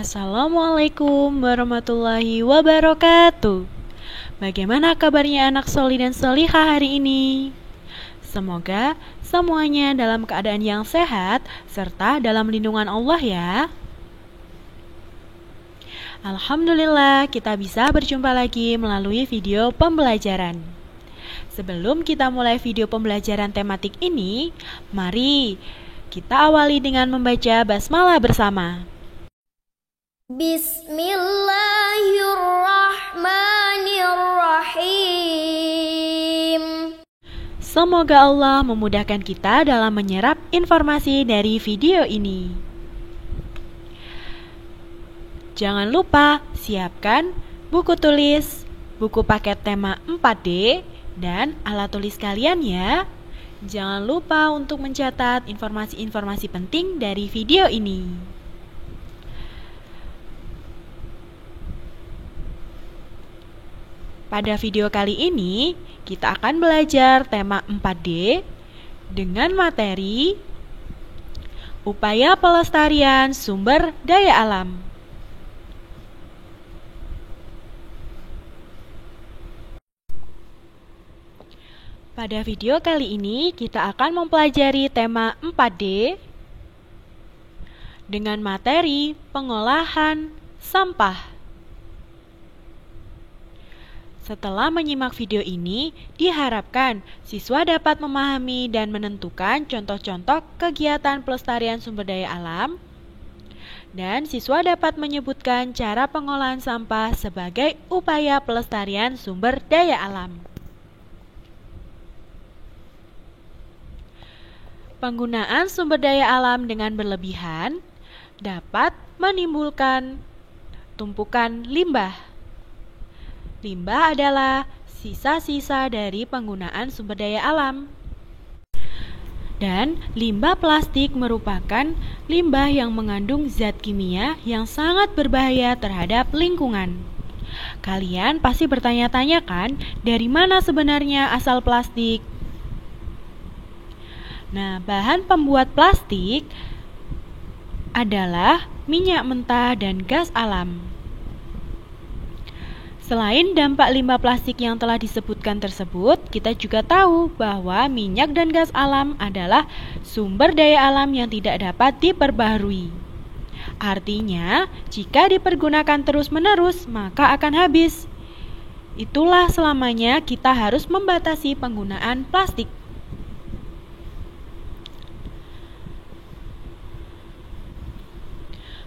Assalamualaikum warahmatullahi wabarakatuh. Bagaimana kabarnya anak soli dan solihah hari ini? Semoga semuanya dalam keadaan yang sehat serta dalam lindungan Allah ya. Alhamdulillah kita bisa berjumpa lagi melalui video pembelajaran. Sebelum kita mulai video pembelajaran tematik ini, mari kita awali dengan membaca basmalah bersama. Bismillahirrahmanirrahim. Semoga Allah memudahkan kita dalam menyerap informasi dari video ini. Jangan lupa siapkan buku tulis, buku paket tema 4D, dan alat tulis kalian ya. Jangan lupa untuk mencatat informasi-informasi penting dari video ini. Pada video kali ini, kita akan belajar tema 4D dengan materi upaya pelestarian sumber daya alam. Pada video kali ini, kita akan mempelajari tema 4D dengan materi pengolahan sampah. Setelah menyimak video ini, diharapkan siswa dapat memahami dan menentukan contoh-contoh kegiatan pelestarian sumber daya alam, dan siswa dapat menyebutkan cara pengolahan sampah sebagai upaya pelestarian sumber daya alam. Penggunaan sumber daya alam dengan berlebihan dapat menimbulkan tumpukan limbah. Limbah adalah sisa-sisa dari penggunaan sumber daya alam. Dan limbah plastik merupakan limbah yang mengandung zat kimia yang sangat berbahaya terhadap lingkungan. Kalian pasti bertanya-tanya kan, dari mana sebenarnya asal plastik? Nah, bahan pembuat plastik adalah minyak mentah dan gas alam. Selain dampak limbah plastik yang telah disebutkan tersebut, kita juga tahu bahwa minyak dan gas alam adalah sumber daya alam yang tidak dapat diperbaharui. Artinya, jika dipergunakan terus-menerus, maka akan habis. Itulah selamanya kita harus membatasi penggunaan plastik.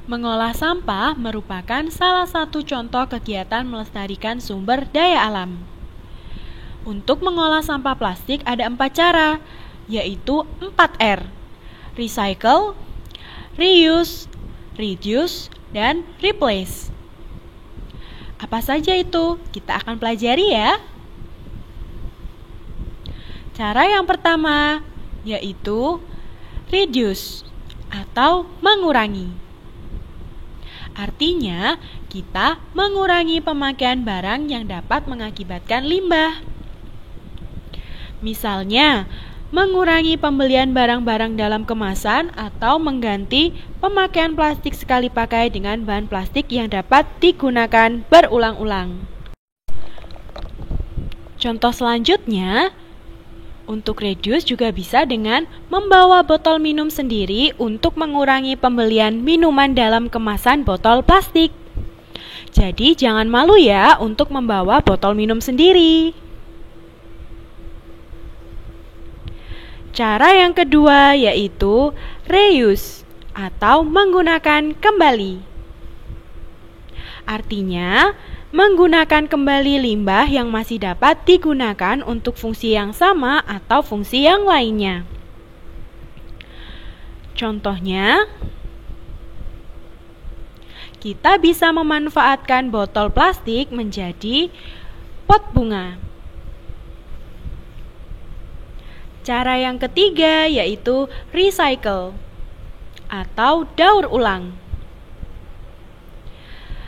Mengolah sampah merupakan salah satu contoh kegiatan melestarikan sumber daya alam. Untuk mengolah sampah plastik ada 4 cara, yaitu 4R: recycle, reuse, reduce, dan replace. Apa saja itu? Kita akan pelajari ya. Cara yang pertama yaitu reduce atau mengurangi. Artinya, kita mengurangi pemakaian barang yang dapat mengakibatkan limbah. Misalnya, mengurangi pembelian barang-barang dalam kemasan atau mengganti pemakaian plastik sekali pakai dengan bahan plastik yang dapat digunakan berulang-ulang. Contoh selanjutnya, untuk reduce juga bisa dengan membawa botol minum sendiri untuk mengurangi pembelian minuman dalam kemasan botol plastik. Jadi jangan malu ya untuk membawa botol minum sendiri. Cara yang kedua yaitu reuse atau menggunakan kembali. Artinya, menggunakan kembali limbah yang masih dapat digunakan untuk fungsi yang sama atau fungsi yang lainnya. Contohnya, kita bisa memanfaatkan botol plastik menjadi pot bunga. Cara yang ketiga yaitu recycle atau daur ulang.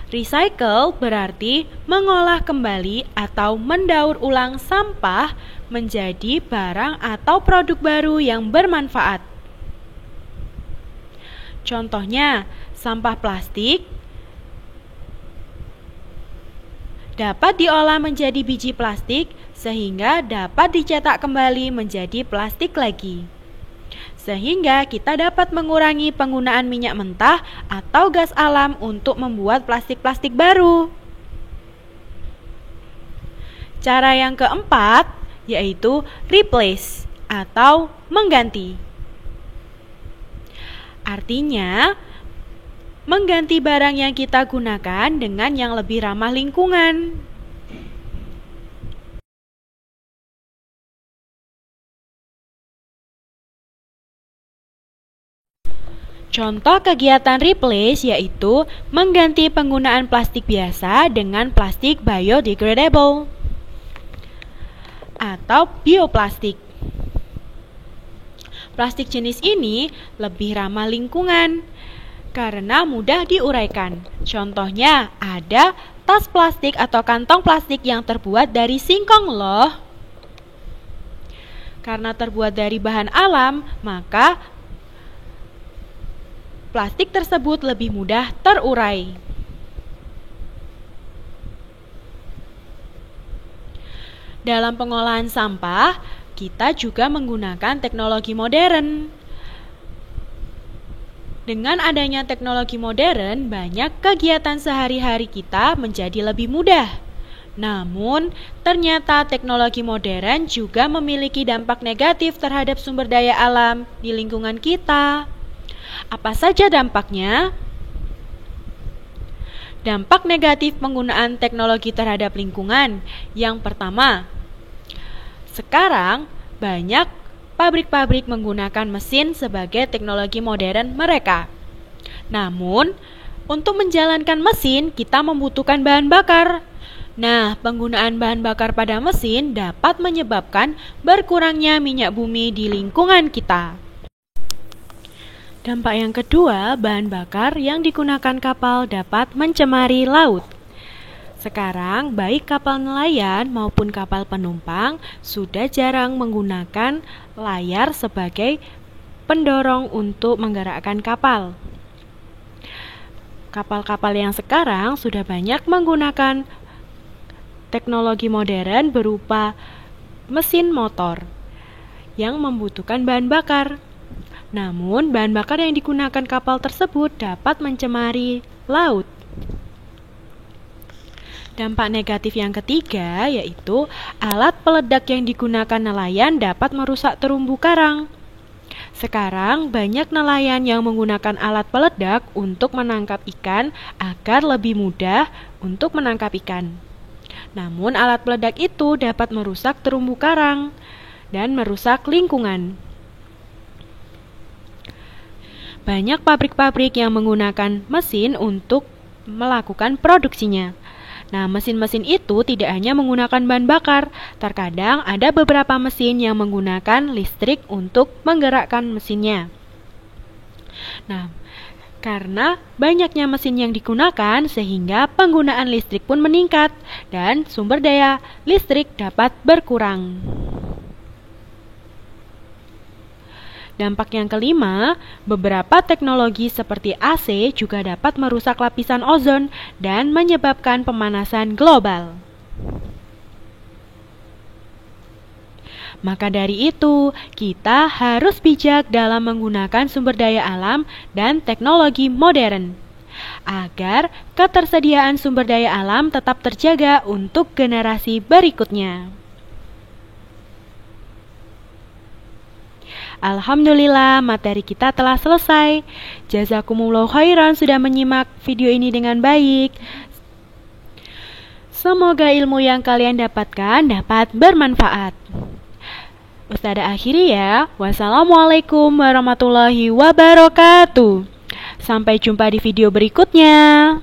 Recycle berarti mengolah kembali atau mendaur ulang sampah menjadi barang atau produk baru yang bermanfaat. Contohnya, sampah plastik dapat diolah menjadi biji plastik sehingga dapat dicetak kembali menjadi plastik lagi. Sehingga kita dapat mengurangi penggunaan minyak mentah atau gas alam untuk membuat plastik-plastik baru. Cara yang keempat yaitu replace atau mengganti. Artinya, mengganti barang yang kita gunakan dengan yang lebih ramah lingkungan. Contoh kegiatan replace yaitu mengganti penggunaan plastik biasa dengan plastik biodegradable atau bioplastik. Plastik jenis ini lebih ramah lingkungan karena mudah diuraikan. Contohnya ada tas plastik atau kantong plastik yang terbuat dari singkong loh. Karena terbuat dari bahan alam, maka plastik tersebut lebih mudah terurai. Dalam pengolahan sampah, kita juga menggunakan teknologi modern. Dengan adanya teknologi modern, banyak kegiatan sehari-hari kita menjadi lebih mudah. Namun, ternyata teknologi modern juga memiliki dampak negatif terhadap sumber daya alam di lingkungan kita. Apa saja dampaknya? Dampak negatif penggunaan teknologi terhadap lingkungan. Yang pertama, sekarang banyak pabrik-pabrik menggunakan mesin sebagai teknologi modern mereka. Namun, untuk menjalankan mesin, kita membutuhkan bahan bakar. Nah, penggunaan bahan bakar pada mesin dapat menyebabkan berkurangnya minyak bumi di lingkungan kita. Dampak yang kedua, bahan bakar yang digunakan kapal dapat mencemari laut. Sekarang, baik kapal nelayan maupun kapal penumpang sudah jarang menggunakan layar sebagai pendorong untuk menggerakkan kapal. Kapal-kapal yang sekarang sudah banyak menggunakan teknologi modern berupa mesin motor yang membutuhkan bahan bakar. Namun, bahan bakar yang digunakan kapal tersebut dapat mencemari laut. Dampak negatif yang ketiga yaitu alat peledak yang digunakan nelayan dapat merusak terumbu karang. Sekarang, banyak nelayan yang menggunakan alat peledak untuk menangkap ikan agar lebih mudah untuk menangkap ikan. Namun alat peledak itu dapat merusak terumbu karang dan merusak lingkungan. Banyak pabrik-pabrik yang menggunakan mesin untuk melakukan produksinya. Nah, mesin-mesin itu tidak hanya menggunakan bahan bakar. Terkadang ada beberapa mesin yang menggunakan listrik untuk menggerakkan mesinnya. Nah, karena banyaknya mesin yang digunakan sehingga penggunaan listrik pun meningkat dan sumber daya listrik dapat berkurang. Dampak yang kelima, beberapa teknologi seperti AC juga dapat merusak lapisan ozon dan menyebabkan pemanasan global. Maka dari itu, kita harus bijak dalam menggunakan sumber daya alam dan teknologi modern, agar ketersediaan sumber daya alam tetap terjaga untuk generasi berikutnya. Alhamdulillah, materi kita telah selesai. Jazakumullah khairan sudah menyimak video ini dengan baik. Semoga ilmu yang kalian dapatkan dapat bermanfaat. Ustadzah akhiri ya. Wassalamualaikum warahmatullahi wabarakatuh. Sampai jumpa di video berikutnya.